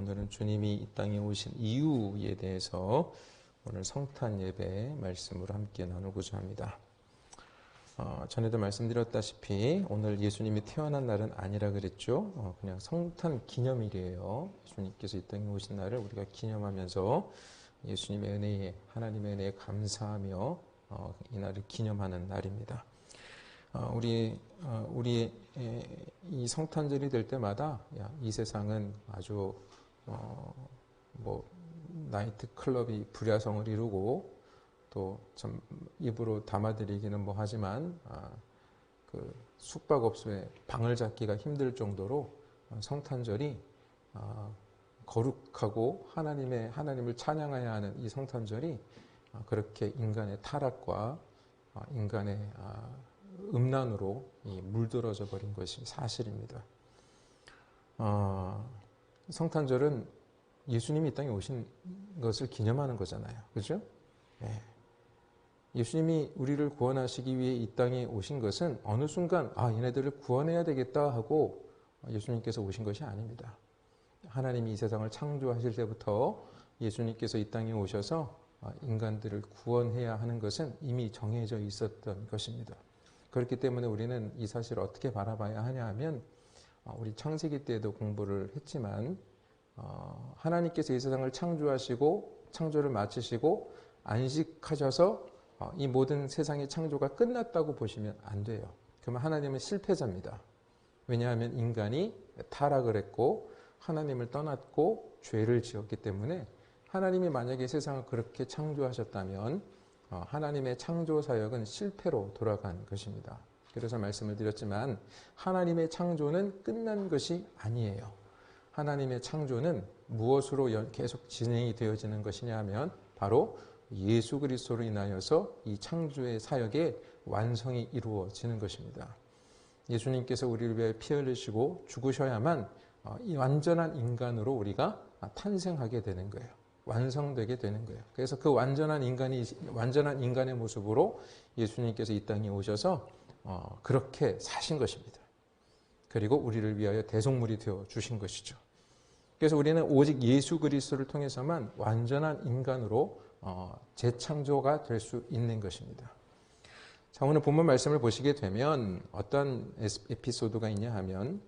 오늘은 주님이 이 땅에 오신 이유에 대해서 오늘 성탄 예배 말씀으로 함께 나누고자 합니다. 전에도 말씀드렸다시피 오늘 예수님이 태어난 날은 아니라 그랬죠. 그냥 성탄 기념일이에요. 예수님께서 이 땅에 오신 날을 우리가 기념하면서 예수님의 은혜에, 하나님의 은혜에 감사하며 이 날을 기념하는 날입니다. 우리 이 성탄절이 될 때마다 이 세상은 아주 나이트 클럽이 불야성을 이루고 또 참 입으로 담아드리기는 하지만 그 숙박업소에 방을 잡기가 힘들 정도로 성탄절이 거룩하고 하나님을 찬양해야 하는 이 성탄절이 그렇게 인간의 타락과 인간의 음란으로 물들어져 버린 것이 사실입니다. 성탄절은 예수님이 이 땅에 오신 것을 기념하는 거잖아요. 그렇죠? 네. 예수님이 우리를 구원하시기 위해 이 땅에 오신 것은 어느 순간 얘네들을 구원해야 되겠다 하고 예수님께서 오신 것이 아닙니다. 하나님이 이 세상을 창조하실 때부터 예수님께서 이 땅에 오셔서 인간들을 구원해야 하는 것은 이미 정해져 있었던 것입니다. 그렇기 때문에 우리는 이 사실을 어떻게 바라봐야 하냐 하면 우리 창세기 때도 공부를 했지만 하나님께서 이 세상을 창조하시고 창조를 마치시고 안식하셔서 이 모든 세상의 창조가 끝났다고 보시면 안 돼요. 그러면 하나님은 실패자입니다. 왜냐하면 인간이 타락을 했고 하나님을 떠났고 죄를 지었기 때문에 하나님이 만약에 세상을 그렇게 창조하셨다면 하나님의 창조 사역은 실패로 돌아간 것입니다. 그래서 말씀을 드렸지만 하나님의 창조는 끝난 것이 아니에요. 하나님의 창조는 무엇으로 계속 진행이 되어지는 것이냐 하면 바로 예수 그리스도로 인하여서 이 창조의 사역의 완성이 이루어지는 것입니다. 예수님께서 우리를 위해 피 흘리시고 죽으셔야만 이 완전한 인간으로 우리가 탄생하게 되는 거예요. 완성되게 되는 거예요. 그래서 그 완전한 인간의 모습으로 예수님께서 이 땅에 오셔서 그렇게 사신 것입니다. 그리고 우리를 위하여 대속물이 되어 주신 것이죠. 그래서 우리는 오직 예수 그리스도를 통해서만 완전한 인간으로 재창조가 될 수 있는 것입니다. 자, 오늘 본문 말씀을 보시게 되면 어떤 에피소드가 있냐 하면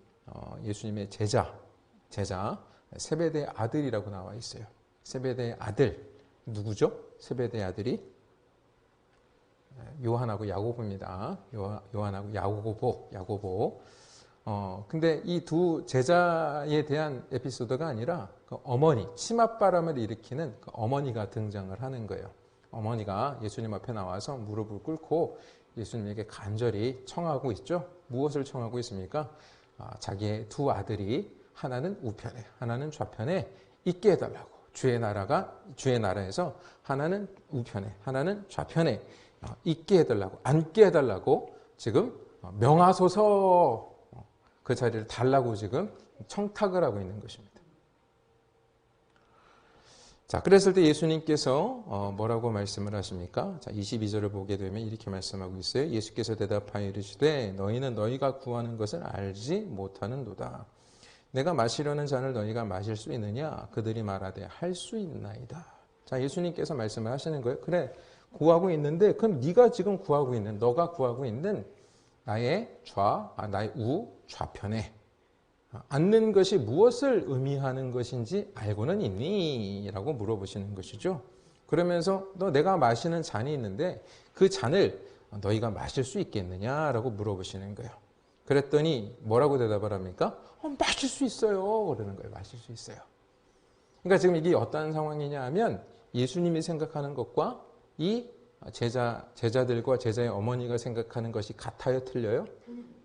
예수님의 제자 세베대의 아들이라고 나와 있어요. 세베대의 아들 누구죠? 세베대의 아들이 요한하고 야고보입니다. 요한하고 야고보. 근데 이 두 제자에 대한 에피소드가 아니라 그 어머니, 치맛바람을 일으키는 그 어머니가 등장을 하는 거예요. 어머니가 예수님 앞에 나와서 무릎을 꿇고 예수님에게 간절히 청하고 있죠. 무엇을 청하고 있습니까? 자기의 두 아들이 하나는 우편에, 하나는 좌편에 있게 해달라고. 주의 나라에서 하나는 우편에, 하나는 좌편에 있게 해달라고, 앉게 해달라고 지금 명하소서. 그 자리를 달라고 지금 청탁을 하고 있는 것입니다. 자, 그랬을 때 예수님께서 뭐라고 말씀을 하십니까? 자, 22절을 보게 되면 이렇게 말씀하고 있어요. 예수께서 대답하여 이르시되 너희는 너희가 구하는 것을 알지 못하는도다. 내가 마시려는 잔을 너희가 마실 수 있느냐? 그들이 말하되 할 수 있나이다. 자, 예수님께서 말씀을 하시는 거예요. 그래, 구하고 있는데 그럼 네가 지금 구하고 있는, 너가 구하고 있는 나의 좌편에 앉는 것이 무엇을 의미하는 것인지 알고는 있니? 라고 물어보시는 것이죠. 그러면서 내가 마시는 잔이 있는데 그 잔을 너희가 마실 수 있겠느냐? 라고 물어보시는 거예요. 그랬더니 뭐라고 대답을 합니까? 마실 수 있어요. 그러는 거예요. 마실 수 있어요. 그러니까 지금 이게 어떤 상황이냐 하면 예수님이 생각하는 것과 이 제자들과 제자의 어머니가 생각하는 것이 같아요? 틀려요?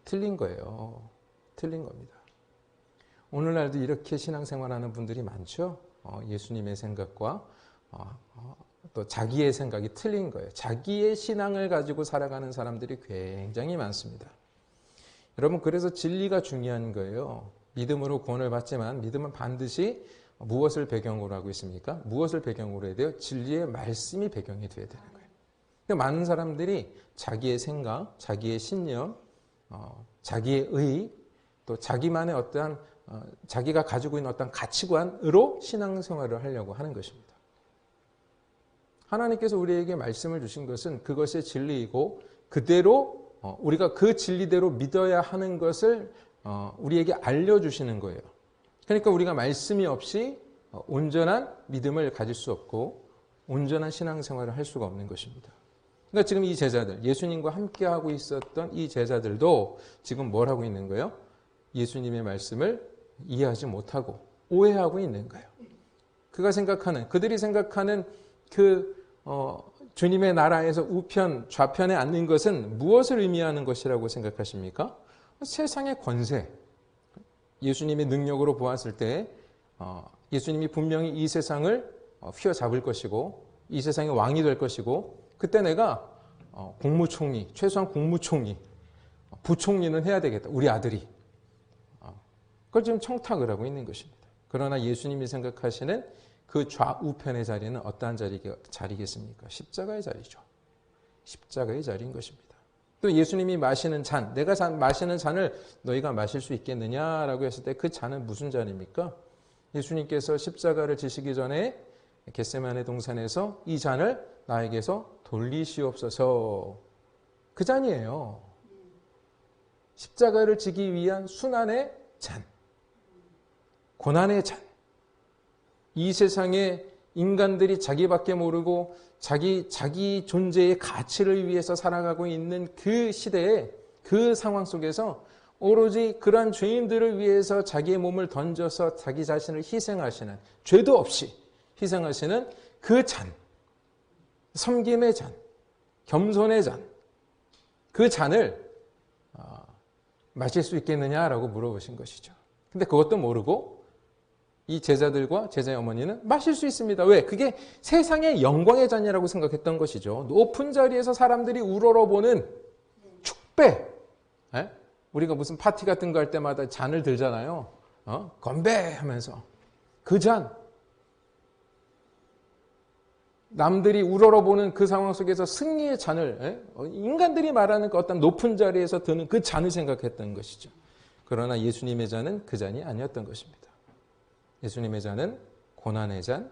틀린 거예요. 틀린 겁니다. 오늘날도 이렇게 신앙생활하는 분들이 많죠. 예수님의 생각과 또 자기의 생각이 틀린 거예요. 자기의 신앙을 가지고 살아가는 사람들이 굉장히 많습니다. 여러분, 그래서 진리가 중요한 거예요. 믿음으로 구원을 받지만 믿음은 반드시 무엇을 배경으로 하고 있습니까? 무엇을 배경으로 해야 돼요? 진리의 말씀이 배경이 돼야 되는 거예요. 많은 사람들이 자기의 생각, 자기의 신념, 자기의 의, 또 자기만의 어떠한 자기가 가지고 있는 어떤 가치관으로 신앙생활을 하려고 하는 것입니다. 하나님께서 우리에게 말씀을 주신 것은 그것의 진리이고 그대로 우리가 그 진리대로 믿어야 하는 것을 우리에게 알려주시는 거예요. 그러니까 우리가 말씀이 없이 온전한 믿음을 가질 수 없고 온전한 신앙생활을 할 수가 없는 것입니다. 그러니까 지금 이 제자들, 예수님과 함께하고 있었던 이 제자들도 지금 뭘 하고 있는 거예요? 예수님의 말씀을 이해하지 못하고 오해하고 있는 거예요. 그들이 생각하는 주님의 나라에서 우편, 좌편에 앉는 것은 무엇을 의미하는 것이라고 생각하십니까? 세상의 권세. 예수님의 능력으로 보았을 때 예수님이 분명히 이 세상을 휘어잡을 것이고 이 세상의 왕이 될 것이고 그때 내가 국무총리, 최소한 국무총리, 부총리는 해야 되겠다. 우리 아들이. 그걸 지금 청탁을 하고 있는 것입니다. 그러나 예수님이 생각하시는 그 좌우편의 자리는 어떠한 자리겠습니까? 십자가의 자리죠. 십자가의 자리인 것입니다. 또 예수님이 마시는 잔, 내가 마시는 잔을 너희가 마실 수 있겠느냐라고 했을 때 그 잔은 무슨 잔입니까? 예수님께서 십자가를 지시기 전에 겟세마네 동산에서 이 잔을 나에게서 돌리시옵소서. 그 잔이에요. 십자가를 지기 위한 순환의 잔, 고난의 잔. 이 세상에 인간들이 자기밖에 모르고 자기 존재의 가치를 위해서 살아가고 있는 그 시대에 그 상황 속에서 오로지 그러한 죄인들을 위해서 자기의 몸을 던져서 자기 자신을 희생하시는, 죄도 없이 희생하시는 그 잔, 섬김의 잔, 겸손의 잔, 그 잔을 마실 수 있겠느냐라고 물어보신 것이죠. 근데 그것도 모르고 이 제자들과 제자의 어머니는 마실 수 있습니다. 왜? 그게 세상의 영광의 잔이라고 생각했던 것이죠. 높은 자리에서 사람들이 우러러보는 축배. 우리가 무슨 파티 같은 거 할 때마다 잔을 들잖아요. 건배하면서. 그 잔. 남들이 우러러보는 그 상황 속에서 승리의 잔을, 인간들이 말하는 그 어떤 높은 자리에서 드는 그 잔을 생각했던 것이죠. 그러나 예수님의 잔은 그 잔이 아니었던 것입니다. 예수님의 잔은 고난의 잔,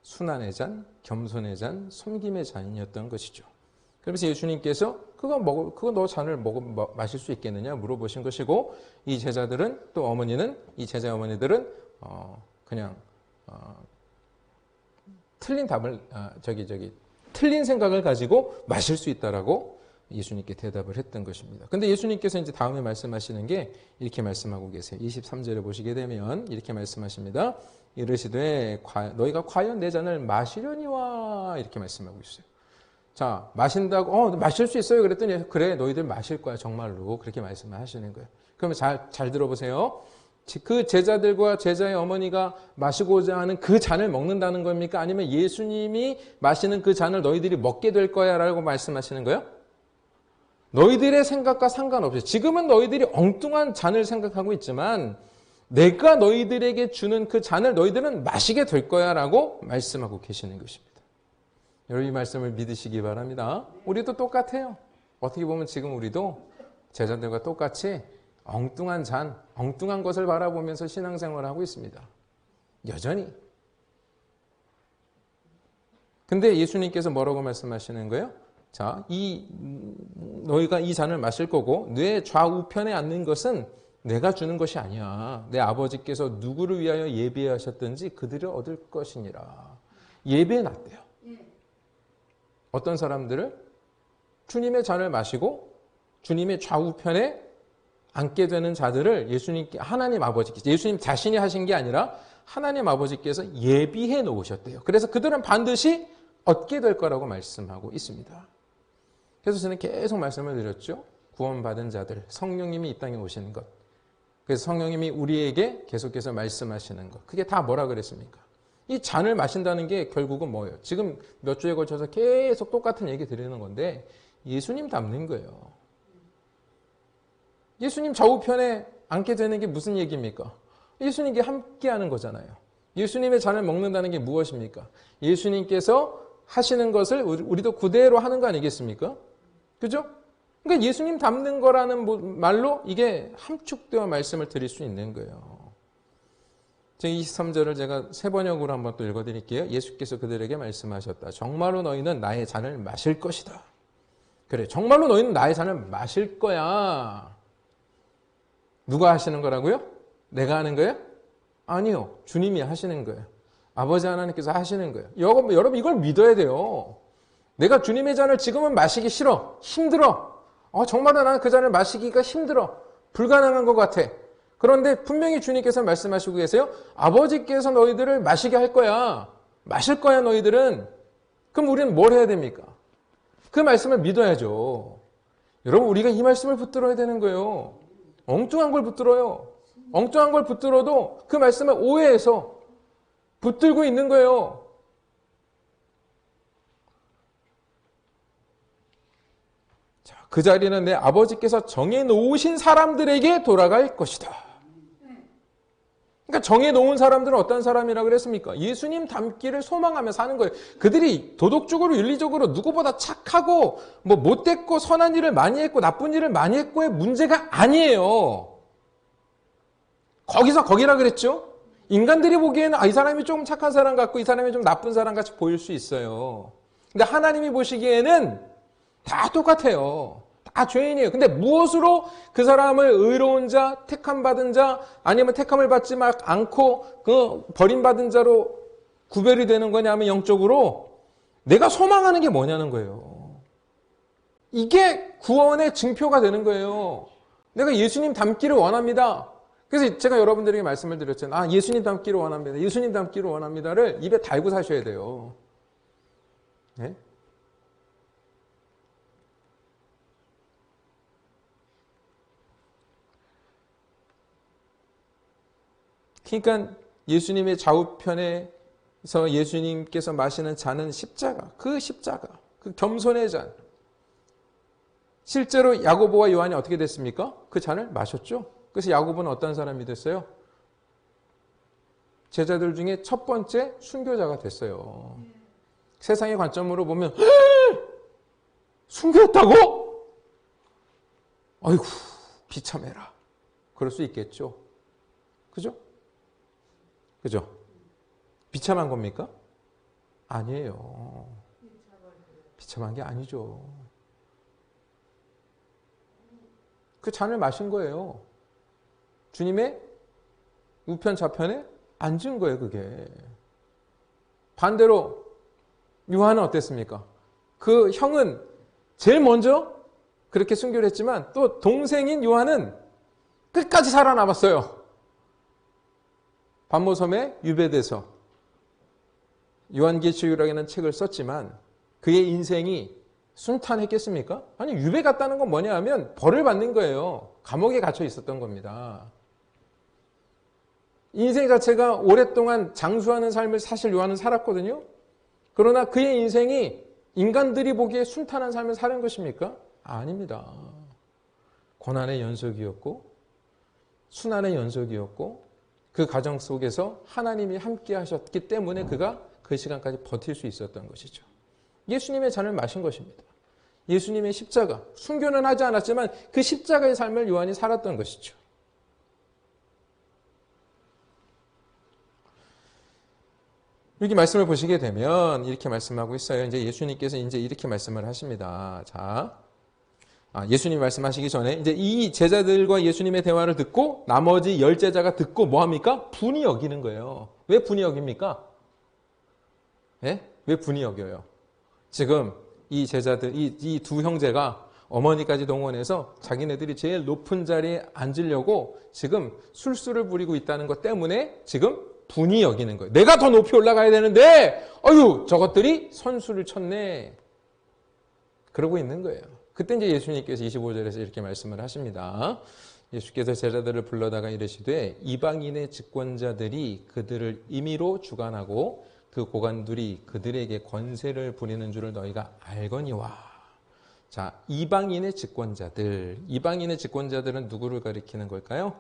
순환의 잔, 겸손의 잔, 섬김의 잔이었던 것이죠. 그러면서 예수님께서 그거 너 잔을 마실 수 있겠느냐 물어보신 것이고, 이 제자들은 또 어머니는, 이 제자의 어머니들은 그냥 틀린 답을 틀린 생각을 가지고 마실 수 있다라고 예수님께 대답을 했던 것입니다. 근데 예수님께서 이제 다음에 말씀하시는 게 이렇게 말씀하고 계세요. 23절에 보시게 되면 이렇게 말씀하십니다. 이르시되 너희가 과연 내 잔을 마시려니와 이렇게 말씀하고 있어요. 자, 마신다고 마실 수 있어요. 그랬더니 그래 너희들 마실 거야 정말로 그렇게 말씀을 하시는 거예요. 그러면 잘 들어보세요. 그 제자들과 제자의 어머니가 마시고자 하는 그 잔을 먹는다는 겁니까? 아니면 예수님이 마시는 그 잔을 너희들이 먹게 될 거야 라고 말씀하시는 거예요? 너희들의 생각과 상관없이 지금은 너희들이 엉뚱한 잔을 생각하고 있지만 내가 너희들에게 주는 그 잔을 너희들은 마시게 될 거야 라고 말씀하고 계시는 것입니다. 여러분 이 말씀을 믿으시기 바랍니다. 우리도 똑같아요. 어떻게 보면 지금 우리도 제자들과 똑같이 엉뚱한 잔, 엉뚱한 것을 바라보면서 신앙생활을 하고 있습니다. 여전히. 근데 예수님께서 뭐라고 말씀하시는 거예요? 자, 너희가 이 잔을 마실 거고 내 좌우편에 앉는 것은 내가 주는 것이 아니야. 내 아버지께서 누구를 위하여 예비하셨든지 그들을 얻을 것이니라. 예배해 놨대요. 어떤 사람들을 주님의 잔을 마시고 주님의 좌우편에 앉게 되는 자들을 예수님께 하나님 아버지께서, 예수님 자신이 하신 게 아니라 하나님 아버지께서 예비해 놓으셨대요. 그래서 그들은 반드시 얻게 될 거라고 말씀하고 있습니다. 그래서 저는 계속 말씀을 드렸죠. 구원받은 자들, 성령님이 이 땅에 오시는 것. 그래서 성령님이 우리에게 계속해서 말씀하시는 것. 그게 다 뭐라 그랬습니까? 이 잔을 마신다는 게 결국은 뭐예요? 지금 몇 주에 걸쳐서 계속 똑같은 얘기 드리는 건데 예수님 닮는 거예요. 예수님 좌우편에 앉게 되는 게 무슨 얘기입니까? 예수님께 함께하는 거잖아요. 예수님의 잔을 먹는다는 게 무엇입니까? 예수님께서 하시는 것을 우리도 그대로 하는 거 아니겠습니까? 그죠? 그러니까 예수님 닮는 거라는 말로 이게 함축되어 말씀을 드릴 수 있는 거예요. 제23절을 제가 세 번역으로 한번 또 읽어드릴게요. 예수께서 그들에게 말씀하셨다. 정말로 너희는 나의 잔을 마실 것이다. 그래, 정말로 너희는 나의 잔을 마실 거야. 누가 하시는 거라고요? 내가 하는 거예요? 아니요. 주님이 하시는 거예요. 아버지 하나님께서 하시는 거예요. 여러분 이걸 믿어야 돼요. 내가 주님의 잔을 지금은 마시기 싫어. 힘들어. 정말로 나는 그 잔을 마시기가 힘들어. 불가능한 것 같아. 그런데 분명히 주님께서 말씀하시고 계세요. 아버지께서 너희들을 마시게 할 거야. 마실 거야 너희들은. 그럼 우리는 뭘 해야 됩니까? 그 말씀을 믿어야죠. 여러분 우리가 이 말씀을 붙들어야 되는 거예요. 엉뚱한 걸 붙들어요. 엉뚱한 걸 붙들어도 그 말씀을 오해해서 붙들고 있는 거예요. 자, 그 자리는 내 아버지께서 정해놓으신 사람들에게 돌아갈 것이다. 그러니까 정해놓은 사람들은 어떤 사람이라고 그랬습니까? 예수님 닮기를 소망하며 사는 거예요. 그들이 도덕적으로 윤리적으로 누구보다 착하고 못됐고 선한 일을 많이 했고 나쁜 일을 많이 했고의 문제가 아니에요. 거기서 거기라 그랬죠? 인간들이 보기에는 이 사람이 조금 착한 사람 같고 이 사람이 좀 나쁜 사람 같이 보일 수 있어요. 근데 하나님이 보시기에는 다 똑같아요. 다 죄인이에요. 근데 무엇으로 그 사람을 의로운 자, 택함받은 자, 아니면 택함을 받지 않고 그 버림받은 자로 구별이 되는 거냐면 영적으로 내가 소망하는 게 뭐냐는 거예요. 이게 구원의 증표가 되는 거예요. 내가 예수님 닮기를 원합니다. 그래서 제가 여러분들에게 말씀을 드렸잖아요. 예수님 닮기를 원합니다. 예수님 닮기를 원합니다를 입에 달고 사셔야 돼요. 네? 그러니까 예수님의 좌우편에서 예수님께서 마시는 잔은 십자가, 그 겸손의 잔. 실제로 야고보와 요한이 어떻게 됐습니까? 그 잔을 마셨죠. 그래서 야고보는 어떤 사람이 됐어요? 제자들 중에 첫 번째 순교자가 됐어요. 세상의 관점으로 보면 순교했다고? 아이고 비참해라. 그럴 수 있겠죠. 그죠? 그죠? 비참한 겁니까? 아니에요. 비참한 게 아니죠. 그 잔을 마신 거예요. 주님의 우편 좌편에 앉은 거예요, 그게. 반대로 요한은 어땠습니까? 그 형은 제일 먼저 그렇게 순교를 했지만 또 동생인 요한은 끝까지 살아남았어요. 반모섬에 유배돼서 요한계시록이라는 책을 썼지만 그의 인생이 순탄했겠습니까? 아니, 유배 갔다는 건 뭐냐 하면 벌을 받는 거예요. 감옥에 갇혀 있었던 겁니다. 인생 자체가 오랫동안 장수하는 삶을 사실 요한은 살았거든요. 그러나 그의 인생이 인간들이 보기에 순탄한 삶을 사는 것입니까? 아닙니다. 고난의 연속이었고 순환의 연속이었고 그 과정 속에서 하나님이 함께 하셨기 때문에 그가 그 시간까지 버틸 수 있었던 것이죠. 예수님의 잔을 마신 것입니다. 예수님의 십자가, 순교는 하지 않았지만 그 십자가의 삶을 요한이 살았던 것이죠. 여기 말씀을 보시게 되면 이렇게 말씀하고 있어요. 이제 예수님께서 이제 이렇게 말씀을 하십니다. 자, 예수님이 말씀하시기 전에 이제 이 제자들과 예수님의 대화를 듣고 나머지 10제자가 듣고 뭐 합니까? 분이 여기는 거예요. 왜 분이 여깁니까? 예? 왜 분이 여겨요? 지금 이 제자들, 이 두 형제가 어머니까지 동원해서 자기네들이 제일 높은 자리에 앉으려고 지금 술수를 부리고 있다는 것 때문에 지금 분이 여기는 거예요. 내가 더 높이 올라가야 되는데 저것들이 선수를 쳤네. 그러고 있는 거예요. 그때 이제 예수님께서 25절에서 이렇게 말씀을 하십니다. 예수께서 제자들을 불러다가 이르시되 이방인의 집권자들이 그들을 임의로 주관하고 그 고관들이 그들에게 권세를 부리는 줄을 너희가 알거니와. 자, 이방인의 집권자들은 누구를 가리키는 걸까요?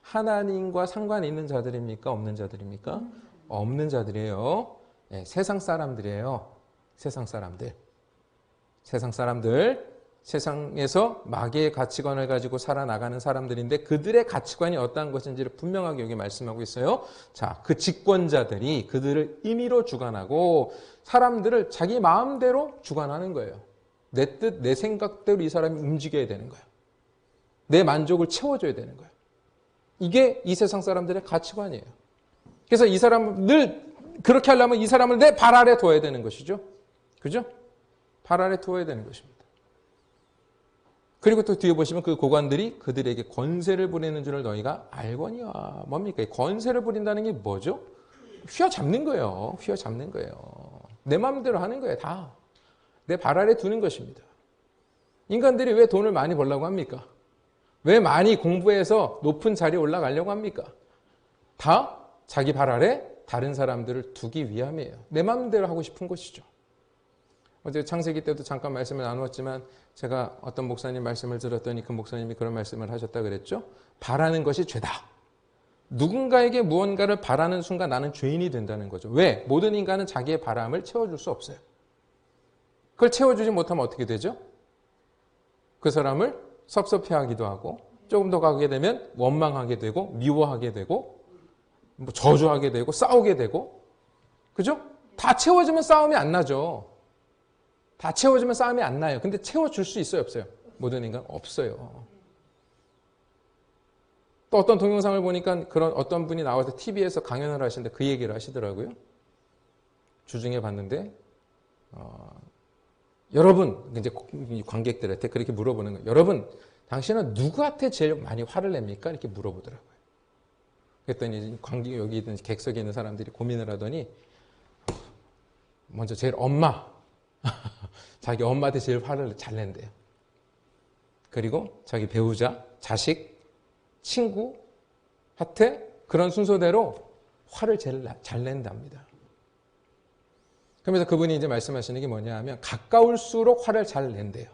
하나님과 상관이 있는 자들입니까? 없는 자들입니까? 없는 자들이에요. 네, 세상 사람들이에요. 세상 사람들. 세상에서 마귀의 가치관을 가지고 살아나가는 사람들인데 그들의 가치관이 어떠한 것인지를 분명하게 여기 말씀하고 있어요. 자, 그 집권자들이 그들을 임의로 주관하고 사람들을 자기 마음대로 주관하는 거예요. 내 뜻, 내 생각대로 이 사람이 움직여야 되는 거예요. 내 만족을 채워줘야 되는 거예요. 이게 이 세상 사람들의 가치관이에요. 그래서 이 사람을 늘 그렇게 하려면 이 사람을 내 발 아래 둬야 되는 것이죠. 그죠? 발 아래 두어야 되는 것입니다. 그리고 또 뒤에 보시면 그 고관들이 그들에게 권세를 부리는 줄을 너희가 알거니와. 뭡니까? 권세를 부린다는 게 뭐죠? 휘어잡는 거예요. 휘어잡는 거예요. 내 마음대로 하는 거예요. 다. 내 발 아래 두는 것입니다. 인간들이 왜 돈을 많이 벌려고 합니까? 왜 많이 공부해서 높은 자리에 올라가려고 합니까? 다 자기 발 아래 다른 사람들을 두기 위함이에요. 내 마음대로 하고 싶은 것이죠. 어제 창세기 때도 잠깐 말씀을 나누었지만 제가 어떤 목사님 말씀을 들었더니 그 목사님이 그런 말씀을 하셨다 그랬죠. 바라는 것이 죄다. 누군가에게 무언가를 바라는 순간 나는 죄인이 된다는 거죠. 왜? 모든 인간은 자기의 바람을 채워줄 수 없어요. 그걸 채워주지 못하면 어떻게 되죠? 그 사람을 섭섭해하기도 하고 조금 더 가게 되면 원망하게 되고 미워하게 되고 뭐 저주하게 되고 싸우게 되고 그죠? 다 채워주면 싸움이 안 나죠. 다 채워주면 싸움이 안 나요. 근데 채워줄 수 있어요? 없어요? 모든 인간 없어요. 또 어떤 동영상을 보니까 그런 어떤 분이 나와서 TV에서 강연을 하시는데 그 얘기를 하시더라고요. 주중에 봤는데 여러분 이제 관객들한테 그렇게 물어보는 거예요. 여러분 당신은 누구한테 제일 많이 화를 냅니까? 이렇게 물어보더라고요. 그랬더니 관객 여기 있는 객석에 있는 사람들이 고민을 하더니 먼저 제일 엄마 자기 엄마한테 제일 화를 잘 낸대요. 그리고 자기 배우자, 자식, 친구한테 그런 순서대로 화를 제일 잘 낸답니다. 그러면서 그분이 이제 말씀하시는 게 뭐냐 하면 가까울수록 화를 잘 낸대요.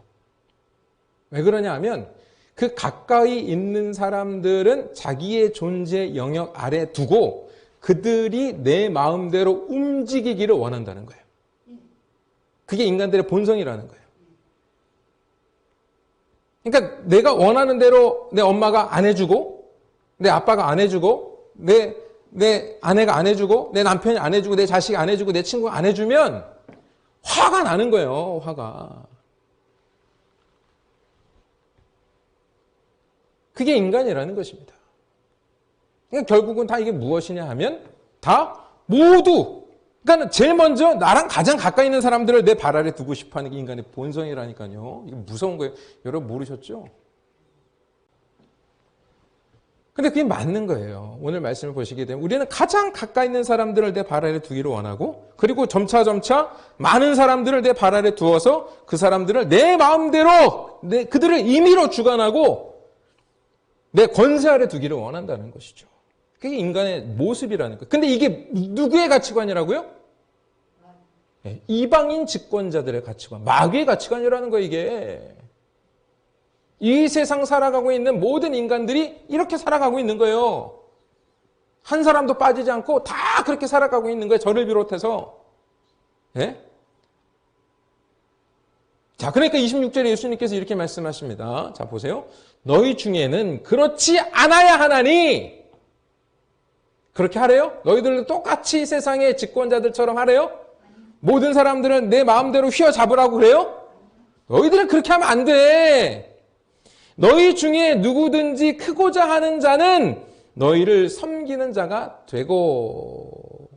왜 그러냐 하면 그 가까이 있는 사람들은 자기의 존재 영역 아래 두고 그들이 내 마음대로 움직이기를 원한다는 거예요. 그게 인간들의 본성이라는 거예요. 그러니까 내가 원하는 대로 내 엄마가 안 해주고 내 아빠가 안 해주고 내 아내가 안 해주고 내 남편이 안 해주고 내 자식이 안 해주고 내 친구가 안 해주면 화가 나는 거예요. 화가. 그게 인간이라는 것입니다. 그러니까 결국은 다 이게 무엇이냐 하면 다 모두 그러니까 제일 먼저 나랑 가장 가까이 있는 사람들을 내 발 아래 두고 싶어하는 게 인간의 본성이라니까요. 이게 무서운 거예요. 여러분 모르셨죠? 근데 그게 맞는 거예요. 오늘 말씀을 보시게 되면 우리는 가장 가까이 있는 사람들을 내 발 아래 두기를 원하고 그리고 점차 많은 사람들을 내 발 아래 두어서 그 사람들을 내 마음대로 그들을 임의로 주관하고 내 권세 아래 두기를 원한다는 것이죠. 그게 인간의 모습이라는 거예요. 근데 이게 누구의 가치관이라고요? 네, 이방인 집권자들의 가치관, 마귀의 가치관이라는 거예요, 이게. 이 세상 살아가고 있는 모든 인간들이 이렇게 살아가고 있는 거예요. 한 사람도 빠지지 않고 다 그렇게 살아가고 있는 거예요, 저를 비롯해서. 네? 자, 그러니까 26절에 예수님께서 이렇게 말씀하십니다. 자, 보세요. 너희 중에는 그렇지 않아야 하나니 그렇게 하래요? 너희들도 똑같이 세상의 집권자들처럼 하래요? 모든 사람들은 내 마음대로 휘어잡으라고 그래요? 너희들은 그렇게 하면 안 돼. 너희 중에 누구든지 크고자 하는 자는 너희를 섬기는 자가 되고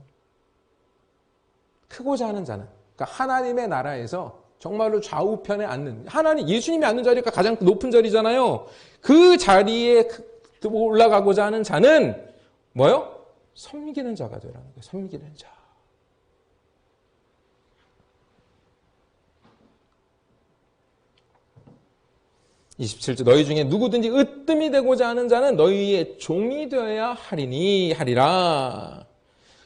크고자 하는 자는 그러니까 하나님의 나라에서 정말로 좌우편에 앉는 하나님 예수님이 앉는 자리가 가장 높은 자리잖아요. 그 자리에 올라가고자 하는 자는 뭐요? 섬기는 자가 되라는 거예요. 섬기는 자. (27절) 너희 중에 누구든지 으뜸이 되고자 하는 자는 너희의 종이 되어야 하리라.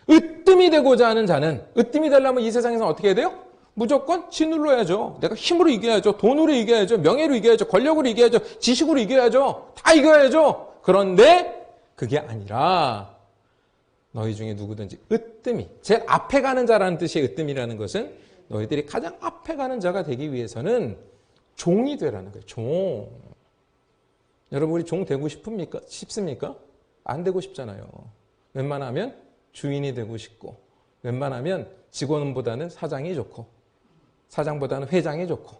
으뜸이 되고자 하는 자는 으뜸이 되려면 이 세상에서 어떻게 해야 돼요? 무조건 짓눌러야죠. 내가 힘으로 이겨야죠. 돈으로 이겨야죠. 명예로 이겨야죠. 권력으로 이겨야죠. 지식으로 이겨야죠. 다 이겨야죠. 그런데 그게 아니라 너희 중에 누구든지 으뜸이 제일 앞에 가는 자라는 뜻의 으뜸이라는 것은 너희들이 가장 앞에 가는 자가 되기 위해서는 종이 되라는 거예요. 종. 여러분 우리 종 되고 싶습니까? 안 되고 싶잖아요. 웬만하면 주인이 되고 싶고 웬만하면 직원보다는 사장이 좋고 사장보다는 회장이 좋고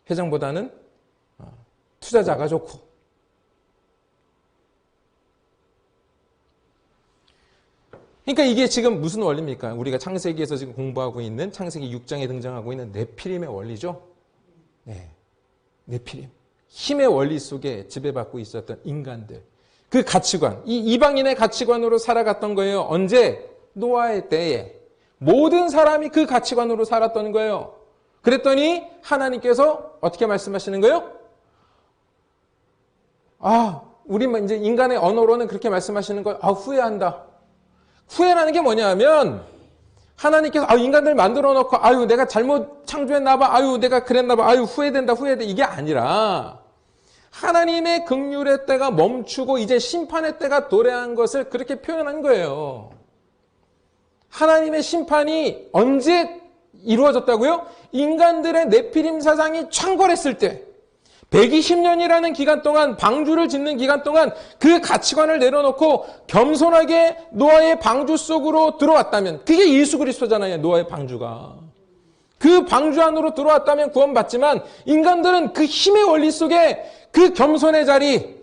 회장보다는 투자자가 좋고 그러니까 이게 지금 무슨 원리입니까? 우리가 창세기에서 지금 공부하고 있는 창세기 6장에 등장하고 있는 네피림의 원리죠. 네, 네피림. 힘의 원리 속에 지배받고 있었던 인간들. 그 가치관, 이 이방인의 가치관으로 살아갔던 거예요. 언제? 노아의 때에. 모든 사람이 그 가치관으로 살았던 거예요. 그랬더니 하나님께서 어떻게 말씀하시는 거예요? 우리 이제 인간의 언어로는 그렇게 말씀하시는 거예요. 후회한다. 후회라는 게 뭐냐면 하나님께서 인간들 만들어 놓고 내가 잘못 창조했나 봐. 내가 그랬나 봐. 후회된다. 이게 아니라 하나님의 긍휼의 때가 멈추고 이제 심판의 때가 도래한 것을 그렇게 표현한 거예요. 하나님의 심판이 언제 이루어졌다고요? 인간들의 네피림 사상이 창궐했을 때 120년이라는 기간 동안 방주를 짓는 기간 동안 그 가치관을 내려놓고 겸손하게 노아의 방주 속으로 들어왔다면 그게 예수 그리스도잖아요. 노아의 방주가. 그 방주 안으로 들어왔다면 구원받지만 인간들은 그 힘의 원리 속에 그 겸손의 자리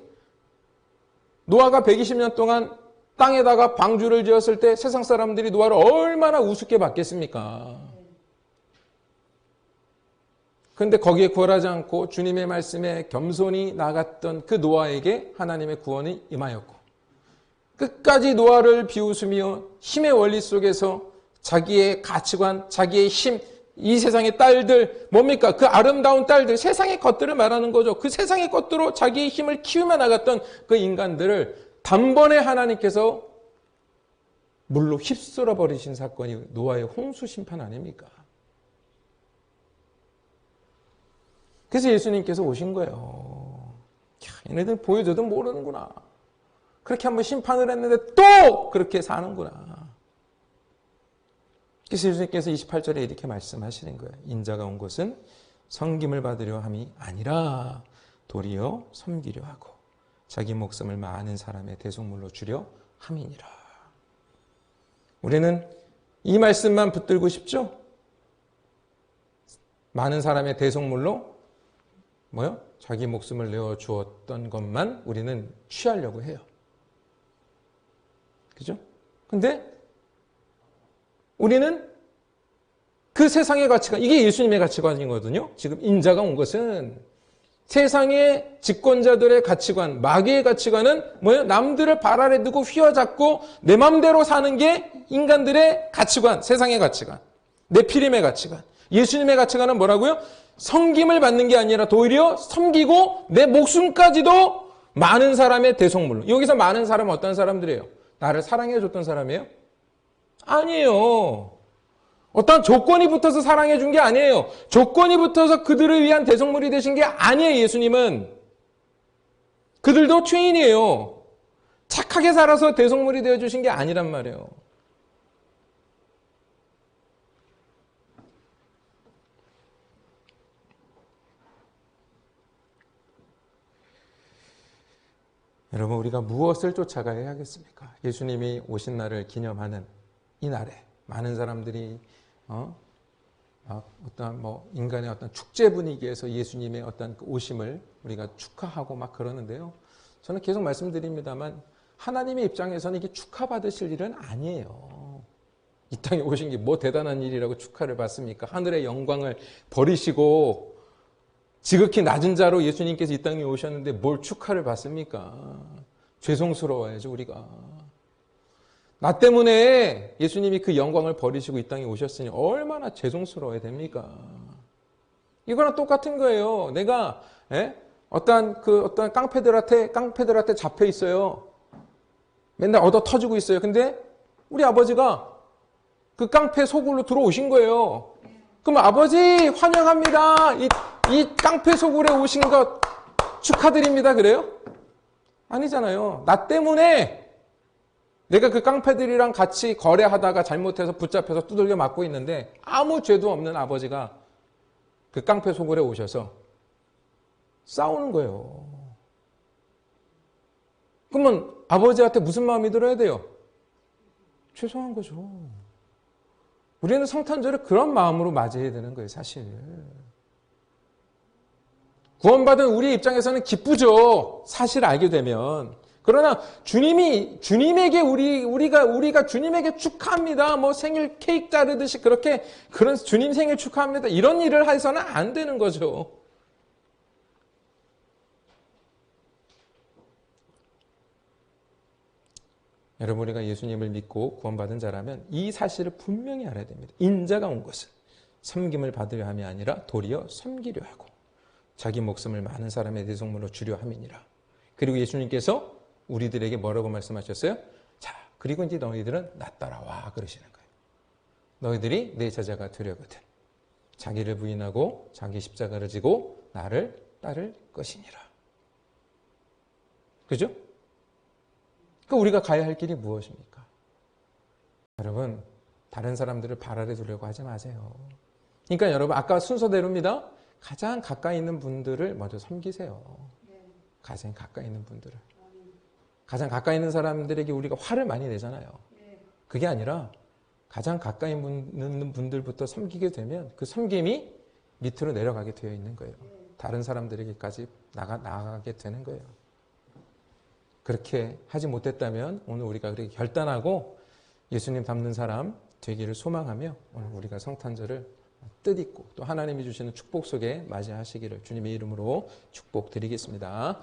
노아가 120년 동안 땅에다가 방주를 지었을 때 세상 사람들이 노아를 얼마나 우습게 봤겠습니까? 그런데 거기에 굴하지 않고 주님의 말씀에 겸손히 나갔던 그 노아에게 하나님의 구원이 임하였고 끝까지 노아를 비웃으며 힘의 원리 속에서 자기의 가치관, 자기의 힘, 이 세상의 딸들 뭡니까? 그 아름다운 딸들, 세상의 것들을 말하는 거죠. 그 세상의 것들로 자기의 힘을 키우며 나갔던 그 인간들을 단번에 하나님께서 물로 휩쓸어 버리신 사건이 노아의 홍수 심판 아닙니까? 그래서 예수님께서 오신 거예요. 얘네들 보여줘도 모르는구나. 그렇게 한번 심판을 했는데 또 그렇게 사는구나. 그래서 예수님께서 28절에 이렇게 말씀하시는 거예요. 인자가 온 것은 섬김을 받으려 함이 아니라 도리어 섬기려 하고 자기 목숨을 많은 사람의 대속물로 주려 함이니라. 우리는 이 말씀만 붙들고 싶죠? 많은 사람의 대속물로 자기 목숨을 내어 주었던 것만 우리는 취하려고 해요. 그죠? 근데 우리는 그 세상의 가치관, 이게 예수님의 가치관이거든요. 지금 인자가 온 것은 세상의 집권자들의 가치관, 마귀의 가치관은 남들을 발 아래 두고 휘어잡고 내 맘대로 사는 게 인간들의 가치관, 세상의 가치관, 네피림의 가치관. 예수님의 가치관은 뭐라고요? 섬김을 받는 게 아니라 도리어 섬기고 내 목숨까지도 많은 사람의 대속물로. 여기서 많은 사람은 어떤 사람들이에요? 나를 사랑해 줬던 사람이에요? 아니에요. 어떤 조건이 붙어서 사랑해 준 게 아니에요. 조건이 붙어서 그들을 위한 대속물이 되신 게 아니에요. 예수님은. 그들도 죄인이에요. 착하게 살아서 대속물이 되어 주신 게 아니란 말이에요. 여러분, 우리가 무엇을 쫓아가야 하겠습니까? 예수님이 오신 날을 기념하는 이 날에 많은 사람들이 어떤 인간의 어떤 축제 분위기에서 예수님의 어떤 오심을 우리가 축하하고 막 그러는데요. 저는 계속 말씀드립니다만 하나님의 입장에서는 이게 축하받으실 일은 아니에요. 이 땅에 오신 게 뭐 대단한 일이라고 축하를 받습니까? 하늘의 영광을 버리시고 지극히 낮은 자로 예수님께서 이 땅에 오셨는데 뭘 축하를 받습니까? 죄송스러워야죠, 우리가. 나 때문에 예수님이 그 영광을 버리시고 이 땅에 오셨으니 얼마나 죄송스러워야 됩니까? 이거랑 똑같은 거예요. 내가 어떤 깡패들한테 잡혀 있어요. 맨날 얻어 터지고 있어요. 근데 우리 아버지가 그 깡패 속으로 들어오신 거예요. 그럼 아버지 환영합니다. 이 깡패 속으로 오신 것 축하드립니다. 그래요? 아니잖아요. 나 때문에 내가 그 깡패들이랑 같이 거래하다가 잘못해서 붙잡혀서 두들겨 맞고 있는데 아무 죄도 없는 아버지가 그 깡패 소굴에 오셔서 싸우는 거예요. 그러면 아버지한테 무슨 마음이 들어야 돼요? 죄송한 거죠. 우리는 성탄절을 그런 마음으로 맞이해야 되는 거예요, 사실. 구원받은 우리 입장에서는 기쁘죠. 사실 알게 되면. 그러나 주님에게 우리가 주님에게 축하합니다. 뭐 생일 케이크 자르듯이 그런 주님 생일 축하합니다. 이런 일을 해서는 안 되는 거죠. 여러분, 우리가 예수님을 믿고 구원받은 자라면 이 사실을 분명히 알아야 됩니다. 인자가 온 것은 섬김을 받으려 함이 아니라 도리어 섬기려 하고 자기 목숨을 많은 사람의 대속물로 주려 함이니라. 그리고 예수님께서 우리들에게 뭐라고 말씀하셨어요? 자, 그리고 이제 너희들은 나 따라와 그러시는 거예요. 너희들이 내 제자가 되려거든 자기를 부인하고 자기 십자가를 지고 나를 따를 것이니라. 그죠? 그러니까 우리가 가야 할 길이 무엇입니까? 여러분, 다른 사람들을 발 아래 두려고 하지 마세요. 그러니까 여러분, 아까 순서대로입니다. 가장 가까이 있는 분들을 먼저 섬기세요. 가장 가까이 있는 분들을. 가장 가까이 있는 사람들에게 우리가 화를 많이 내잖아요. 그게 아니라 가장 가까이 있는 분들부터 섬기게 되면 그 섬김이 밑으로 내려가게 되어 있는 거예요. 다른 사람들에게까지 나아가게 되는 거예요. 그렇게 하지 못했다면 오늘 우리가 그렇게 결단하고 예수님 닮는 사람 되기를 소망하며 오늘 우리가 성탄절을 뜻있고 또 하나님이 주시는 축복 속에 맞이하시기를 주님의 이름으로 축복드리겠습니다.